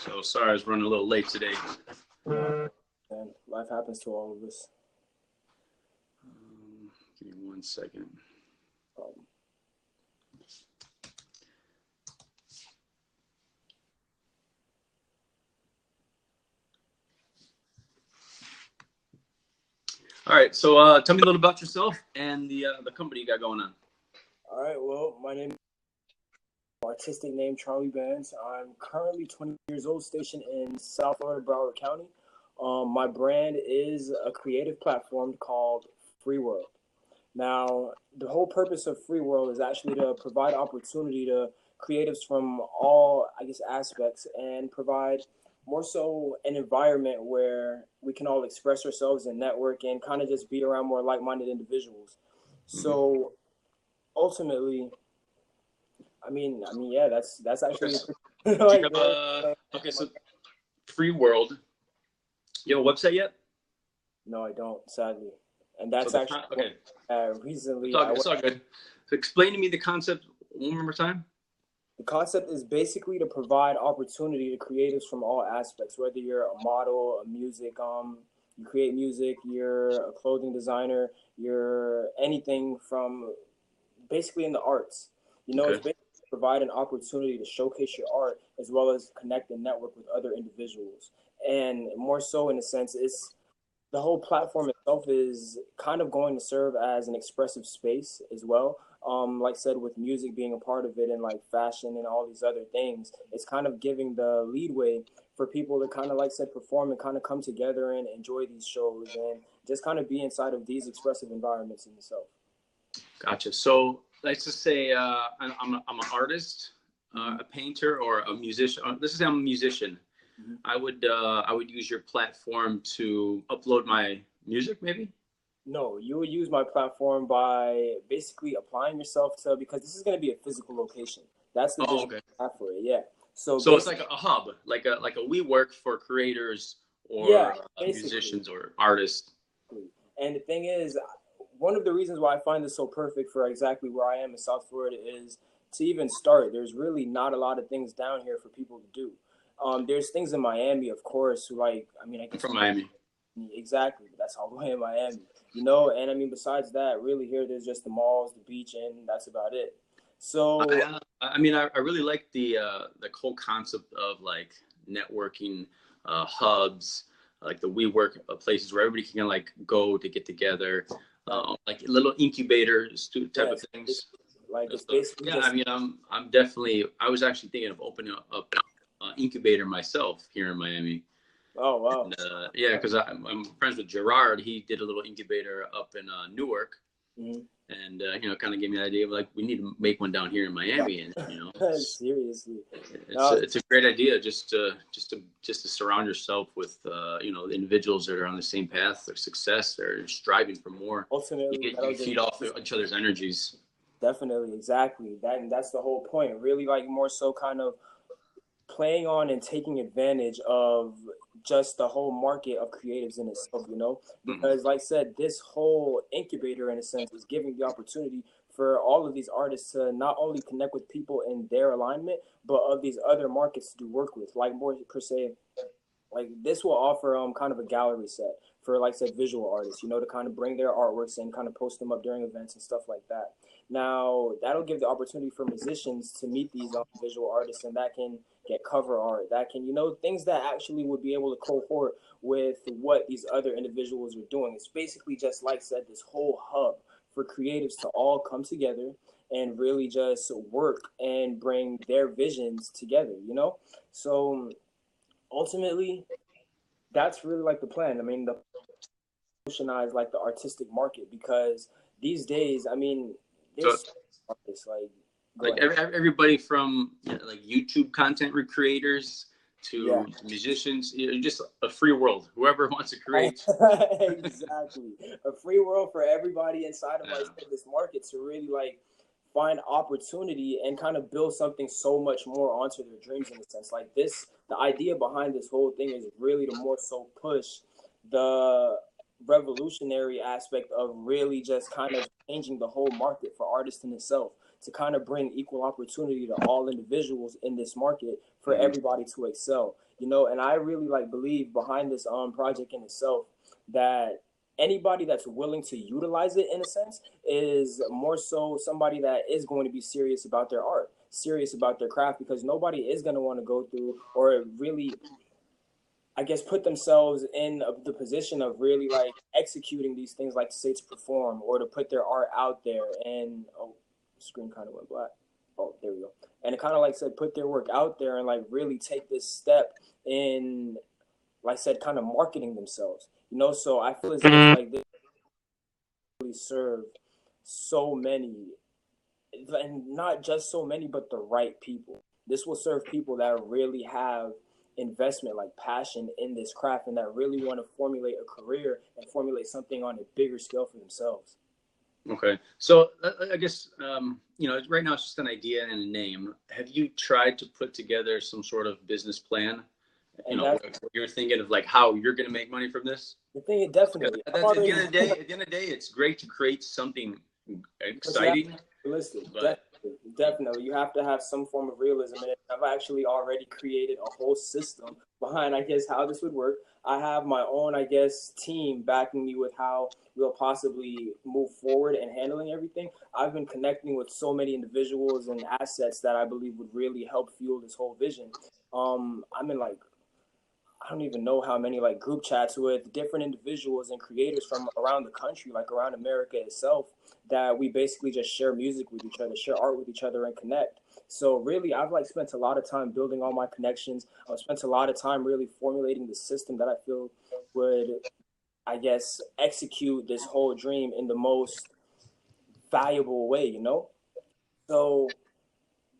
So sorry I was running a little late today. And life happens to all of us. Give me 1 second. Um, All right, so tell me a little about yourself and the company you got going on. all right, well, my name is artistic name Charlie Bands. I'm currently 20 years old, stationed in South Florida, Broward County. My brand is a creative platform called Freeworld. Now, the whole purpose of Freeworld is actually to provide opportunity to creatives from all, aspects and provide more so an environment where we can all express ourselves and network and kind of just be around more like-minded individuals. So ultimately, yeah, that's actually Okay. Do you like have okay, so Free World. You have a website yet? no, I don't, sadly. And So that's the actually okay, recently it's all good. So explain to me the concept one more time. the concept is basically to provide opportunity to creatives from all aspects, whether you're a model, a music, you create music, you're a clothing designer, you're anything from basically in the arts. It's Okay. basically to provide an opportunity to showcase your art as well as connect and network with other individuals. And more so in a sense, it's the whole platform itself is kind of going to serve as an expressive space as well. Like I said, with music being a part of it and like fashion and all these other things, it's kind of giving the leadway for people to kind of, like I said, perform and kind of come together and enjoy these shows and just kind of be inside of these expressive environments in itself. Gotcha. So let's just say I'm an artist, a painter, or a musician. Let's just say I'm a musician. Mm-hmm. I would use your platform to upload my music, maybe. No, you will use my platform by basically applying yourself to, because this is going to be a physical location. That's the Oh, vision okay. I have for it. Yeah. So So it's basically, like a hub, like a WeWork for creators yeah, or basically. musicians or artists. And the thing is, one of the reasons why I find this so perfect for exactly where I am in South Florida is to even start. There's really not a lot of things down here for people to do. There's things in Miami, of course, like, I I'm guess from Miami. exactly, but that's all the way in Miami, and besides that, really here, there's just the malls, the beach, and that's about it. So, I really like the whole concept of like networking hubs, like the WeWork places where everybody can like go to get together, like little incubators type of yes, things. it's So, basically yeah, just, I'm definitely. I was actually thinking of opening up incubator myself here in Miami. oh, wow. And, yeah, because I'm friends with Gerard. He did a little incubator up in Newark, Mhm. and kind of gave me the idea of like we need to make one down here in Miami, and Seriously. it's Now, it's a great idea just to surround yourself with individuals that are on the same path of success. They're striving for more. ultimately, You that'll just feed off each other's energies. definitely, exactly. That's the whole point. Really, like more so kind of playing on and taking advantage of just the whole market of creatives in itself, Mhm. because like I said, this whole incubator in a sense is giving the opportunity for all of these artists to not only connect with people in their alignment, but of these other markets to do work with, like more per se. Like this will offer kind of a gallery set for, like I said, visual artists, to kind of bring their artworks and kind of post them up during events and stuff like that. Now that'll give the opportunity for musicians to meet these visual artists, and that can get cover art, that can, things that actually would be able to cohort with what these other individuals are doing. It's basically just, like I said, this whole hub for creatives to all come together and really just work and bring their visions together. So ultimately, that's really like the plan. The revolutionize like the artistic market, because these days, So there's artists like, go like ahead. everybody from like YouTube content creators Yeah. to musicians, just a free world. Whoever wants to create. Exactly. A free world for everybody inside of, like, Uh, this market to really like find opportunity and kind of build something so much more onto their dreams in a sense. Like this, the idea behind this whole thing is really to more so push the revolutionary aspect of really just kind of changing the whole market for artists in itself. to kind of bring equal opportunity to all individuals in this market for everybody to excel. You know, and I really like believe behind this project in itself that anybody that's willing to utilize it in a sense is more so somebody that is going to be serious about their art, serious about their craft, because nobody is going to want to go through or really, I guess, put themselves in the position of really like executing these things, like to say to perform or to put their art out there. And screen kind of went black. Oh, there we go. And it kind of like said, put their work out there and like really take this step in, like I said, kind of marketing themselves. You know, so I feel as if like this really serve so many, and not just so many, but the right people. This will serve people that really have investment, like passion in this craft, and that really want to formulate a career and formulate something on a bigger scale for themselves. Okay. So I guess, you know, right now it's just an idea and a name. Have you tried to put together some sort of business plan? You know, you're thinking of like how you're going to make money from this? The thing is definitely. At the end of the day, it's great to create something exciting. Realistic, definitely. You have to have some form of realism in it. I've actually already created a whole system behind, I guess, how this would work. I have my own, I guess, team backing me with how we'll possibly move forward and handling everything. I've been connecting with so many individuals and assets that I believe would really help fuel this whole vision. I'm in like, I don't even know how many like group chats with different individuals and creators from around the country, like around America itself, that we basically just share music with each other, share art with each other, and connect. So really, I've like spent a lot of time building all my connections. I've spent a lot of time really formulating the system that I feel would, I guess, execute this whole dream in the most valuable way, you know? So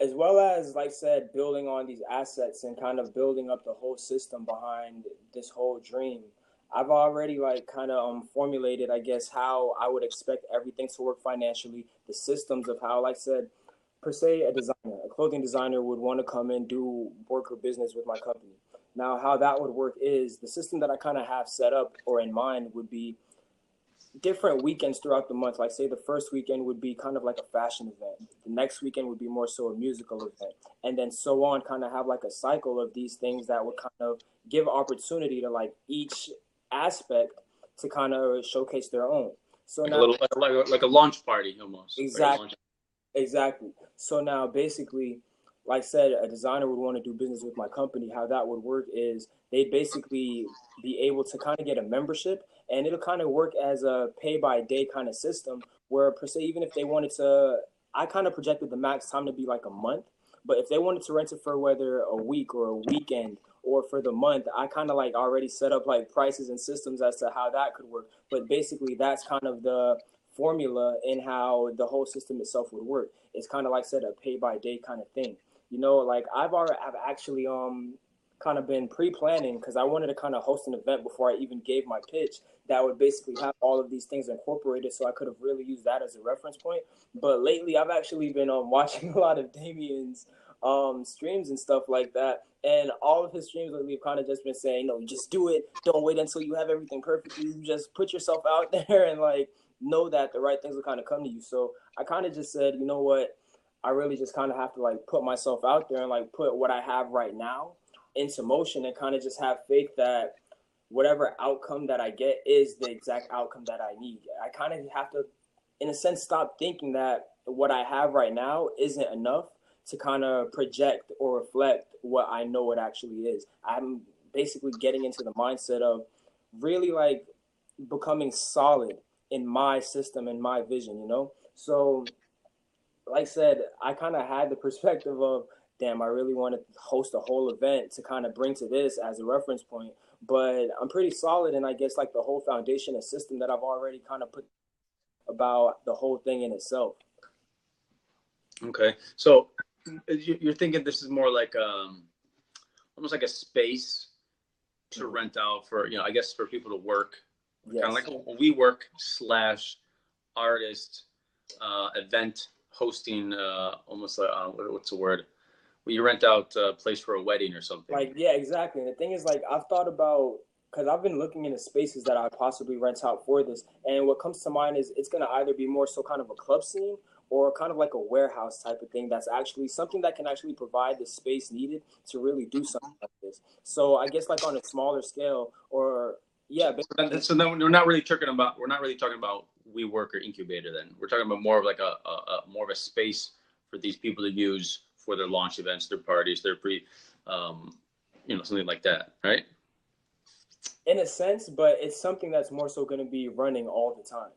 as well as, like I said, building on these assets and kind of building up the whole system behind this whole dream, I've already like kind of formulated, I guess, how I would expect everything to work financially, the systems of how, like I said, per se, a clothing designer would want to come and do work or business with my company. Now, how that would work is the system that I kind of have set up or in mind would be different weekends throughout the month. Like say the first weekend would be kind of like a fashion event. The next weekend would be more so a musical event. And then so on, kind of have like a cycle of these things that would kind of give opportunity to like each aspect to kind of showcase their own. So like now, like a launch party almost. Exactly. Exactly. So now basically, like I said, a designer would want to do business with my company. How that would work is they'd basically be able to kind of get a membership, and it'll kind of work as a pay by day kind of system where per se, even if they wanted to, I kind of projected the max time to be like a month, but if they wanted to rent it for whether a week or a weekend or for the month, I kind of like already set up like prices and systems as to how that could work. But basically that's kind of the formula in how the whole system itself would work. It's kind of like I said, a pay by day kind of thing. You know, like I've actually kind of been pre-planning because I wanted to kind of host an event before I even gave my pitch that would basically have all of these things incorporated, so I could have really used that as a reference point. But lately I've actually been watching a lot of Damien's streams and stuff like that, and all of his streams lately have kind of just been saying, no, just do it, don't wait until you have everything perfect, you just put yourself out there and like know that the right things will kind of come to you. So I kind of just said, you know what, I really just kind of have to like put myself out there and like put what I have right now into motion and kind of just have faith that whatever outcome that I get is the exact outcome that I need. I kind of have to, in a sense, stop thinking that what I have right now isn't enough to kind of project or reflect what I know it actually is. I'm basically getting into the mindset of really like becoming solid in my system and my vision, you know? So like I said, I kind of had the perspective of, damn, I really want to host a whole event to kind of bring to this as a reference point. But I'm pretty solid in, I guess, like the whole foundation and system that I've already kind of put about the whole thing in itself. Okay. So you're thinking this is more like almost like a space to rent out for, I guess for people to work. Yes. Kind of like a WeWork / artist event hosting, almost like, what's the word? Where you rent out a place for a wedding or something. Like, yeah, exactly. And the thing is, like, I've thought about, because I've been looking into spaces that I possibly rent out for this. And what comes to mind is it's going to either be more so kind of a club scene or kind of like a warehouse type of thing that's actually something that can actually provide the space needed to really do something like this. So I guess like on a smaller scale, or yeah. So then we're not really talking about WeWork or incubator. Then we're talking about more of like a more of a space for these people to use for their launch events, their parties, their something like that, right? In a sense, but it's something that's more so going to be running all the time.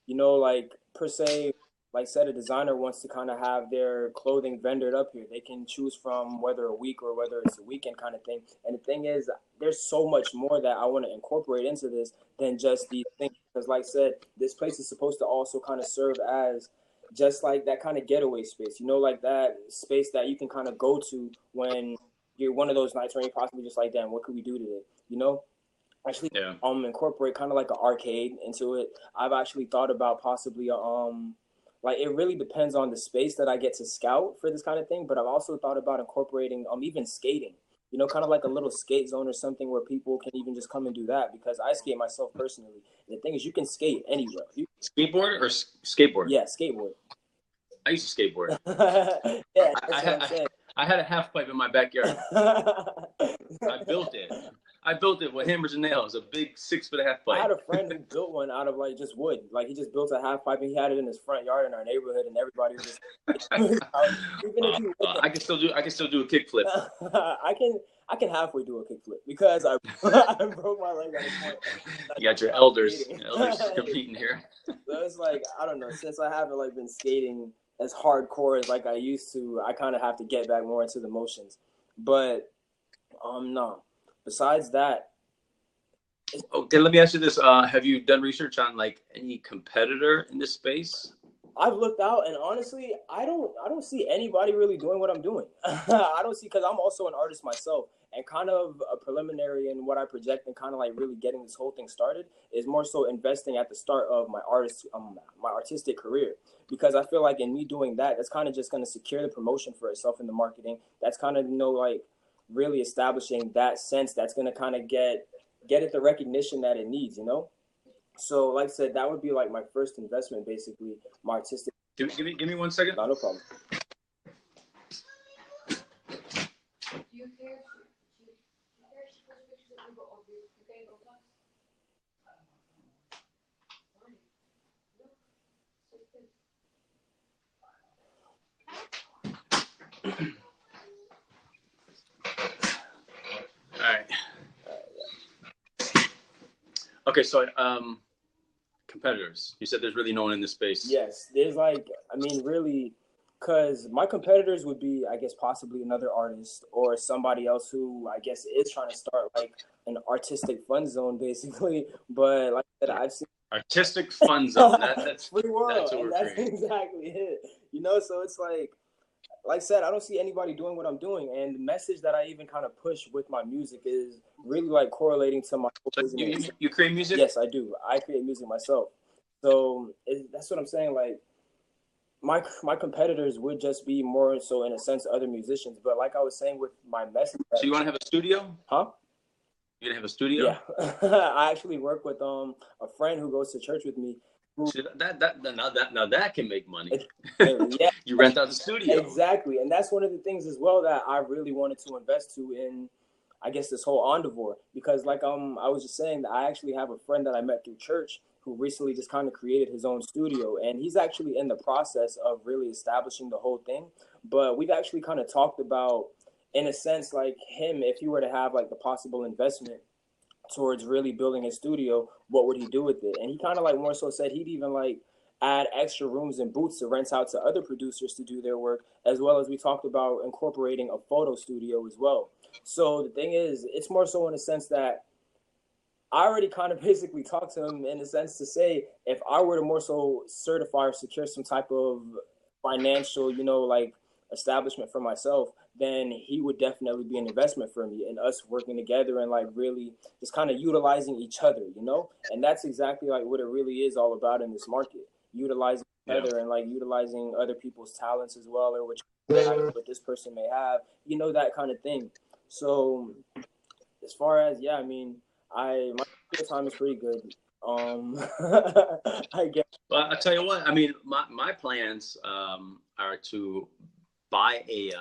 Like per se, like said, a designer wants to kind of have their clothing vendored up here. They can choose from whether a week or whether it's a weekend kind of thing. And the thing is, there's so much more that I want to incorporate into this than just these things. Because like I said, this place is supposed to also kind of serve as just like that kind of getaway space, like that space that you can kind of go to when you're one of those nights where you're possibly just like, damn, what could we do today? Actually, yeah. Incorporate kind of like an arcade into it. I've actually thought about possibly like it really depends on the space that I get to scout for this kind of thing, but I've also thought about incorporating even skating, kind of like a little skate zone or something where people can even just come and do that, because I skate myself personally. And the thing is, you can skate anywhere. Skateboard or skateboard? Yeah, skateboard. I used to skateboard. Yeah, I had a half pipe in my backyard. I built it with hammers and nails, a big 6-foot half pipe. I had a friend who built one out of like just wood. Like he just built a half pipe and he had it in his front yard in our neighborhood, and everybody was just I can still do a kickflip. I can halfway do a kickflip because I broke my leg at a point. You got your elders competing here. So it's like, I don't know, since I haven't like been skating as hardcore as like I used to, I kind of have to get back more into the motions. But no. Besides that, okay, let me ask you this: have you done research on like any competitor in this space? I've looked out, and honestly, I don't see anybody really doing what I'm doing. I don't see, because I'm also an artist myself, and kind of a preliminary in what I project and kind of like really getting this whole thing started is more so investing at the start of my artistic career, because I feel like in me doing that, that's kind of just going to secure the promotion for itself in the marketing. That's kind of like really establishing that sense that's going to kind of get it the recognition that it needs, So like I said, that would be like my first investment, basically, my artistic. Give me 1 second. No problem. All right. Okay, so competitors. You said there's really no one in this space. Yes, there's really, because my competitors would be, I guess, possibly another artist or somebody else who I guess is trying to start like an artistic fun zone, basically. But like I said, I've seen artistic fun zone. That's Freeworld. That's exactly it. So it's like I said, I don't see anybody doing what I'm doing, and the message that I even kind of push with my music is really like correlating to my. So you create music? Yes, I do. I create music myself, so that's what I'm saying. Like my competitors would just be more so in a sense other musicians, but like I was saying with my message. So you want to have a studio? Huh? You gonna have a studio? Yeah, I actually work with a friend who goes to church with me. Now that can make money. Yeah. You rent out the studio. Exactly. And that's one of the things as well that I really wanted to invest to in, I guess, this whole Ondivore, because like I was just saying that I actually have a friend that I met through church who recently just kind of created his own studio, and he's actually in the process of really establishing the whole thing. But we've actually kind of talked about, in a sense, like him, if he were to have like the possible investment towards really building his studio, what would he do with it? And he kind of like more so said he'd even like add extra rooms and booths to rent out to other producers to do their work, as well as we talked about incorporating a photo studio as well. So the thing is, it's more so in a sense that I already kind of basically talked to him in a sense to say, if I were to more so certify or secure some type of financial, like establishment for myself, then he would definitely be an investment for me, and us working together and like really just kind of utilizing each other, and that's exactly like what it really is all about in this market, utilizing each other and like utilizing other people's talents as well, or what this person may have, that kind of thing. So as far as, my time is pretty good. I guess. Well, I tell you what. I mean, my plans are to buy a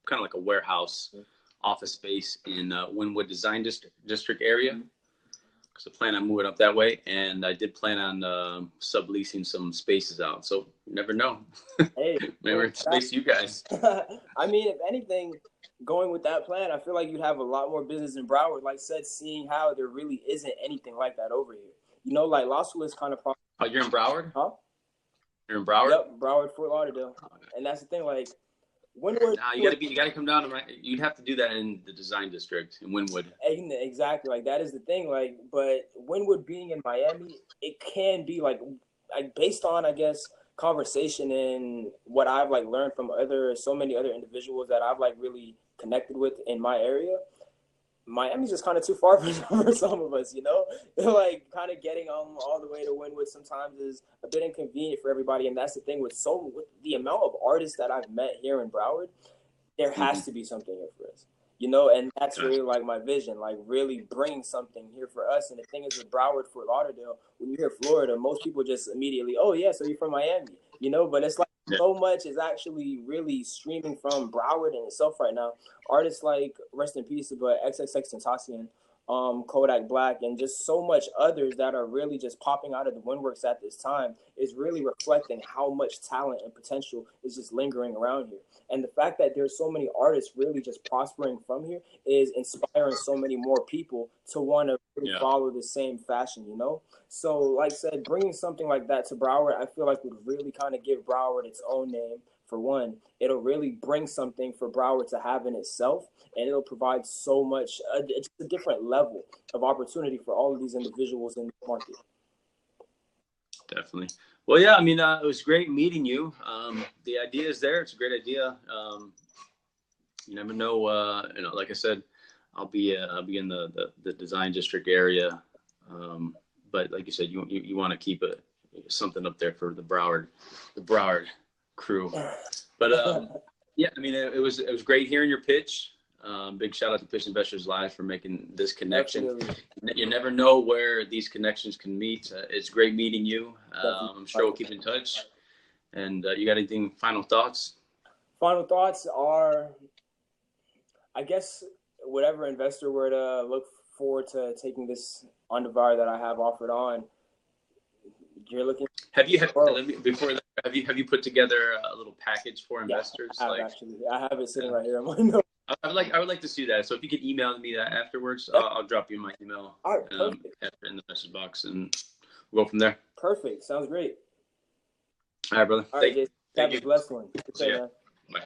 kind of like a warehouse office space in Wynwood Design District area. So I plan on moving up that way, and I did plan on subleasing some spaces out. So you never know. Hey, Maybe space you guys. I mean, if anything, going with that plan, I feel like you'd have a lot more business in Broward. Like I said, seeing how there really isn't anything like that over here. You know, like Los Angeles kind of. Oh, you're in Broward? Huh? You're in Broward? Yep, Broward, Fort Lauderdale, and that's the thing. Like Wynwood. Nah, you gotta come down to my. You'd have to do that in the design district in Wynwood. Exactly, like that is the thing. Like, but Wynwood being in Miami, it can be like based on, I guess, conversation and what I've like learned from so many other individuals that I've like really connected with in my area. Miami's just kind of too far for some of us, you know. Like kind of getting all the way to Wynwood sometimes is a bit inconvenient for everybody, and that's the thing with the amount of artists that I've met here in Broward, there has to be something here for us, you know. And that's really like my vision, like really bringing something here for us. And the thing is with Broward, Fort Lauderdale, when you hear Florida, most people just immediately, oh yeah, so you're from Miami, you know. But it's like so much is actually really streaming from Broward in itself right now. Artists like, rest in peace, but XXXTentacion, Kodak Black, and just so much others that are really just popping out of the woodworks at this time is really reflecting how much talent and potential is just lingering around here. And the fact that there's so many artists really just prospering from here is inspiring so many more people to want to really follow the same fashion, you know? So, like I said, bringing something like that to Broward, I feel like would really kind of give Broward its own name. For one, it'll really bring something for Broward to have in itself, and it'll provide so much, it's a different level of opportunity for all of these individuals in the market. Definitely. Well, yeah, I mean, it was great meeting you. The idea is there. It's a great idea. You never know, you know, like I said, I'll be in the design district area. But like you said, you want to keep something up there for the Broward crew. But yeah, I mean, it was great hearing your pitch. Big shout out to Pitch Investors Live for making this connection. Absolutely. You never know where these connections can meet. It's great meeting you. I'm sure we'll keep in touch. And you got anything, final thoughts? Final thoughts are, I guess, whatever investor were to look forward to taking this Undevar that I have offered on, you're looking. Have you put together a little package for investors? Yeah, I have it sitting right here on my note. I would like to see that. So if you could email me that afterwards, I'll drop you my email in the message box, and we'll go from there. Perfect. Sounds great. All right, brother. All right, Jason. Have a blessed one. See ya. Bye.